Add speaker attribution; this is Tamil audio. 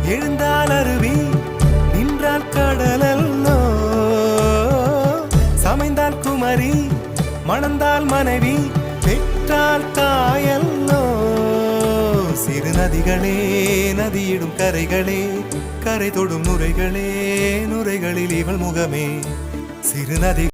Speaker 1: எழுந்தால் அருவி நின்றால் கடலல்லோ சமைந்தால் குமரி மணந்தால் மனைவி பெற்றால் தாயல்லோ சிறு நதிகளே நதியிடும் கரைகளே கரை தொடும் நுரைகளே நுரைகளில் இவள் முகமே சிறு நதி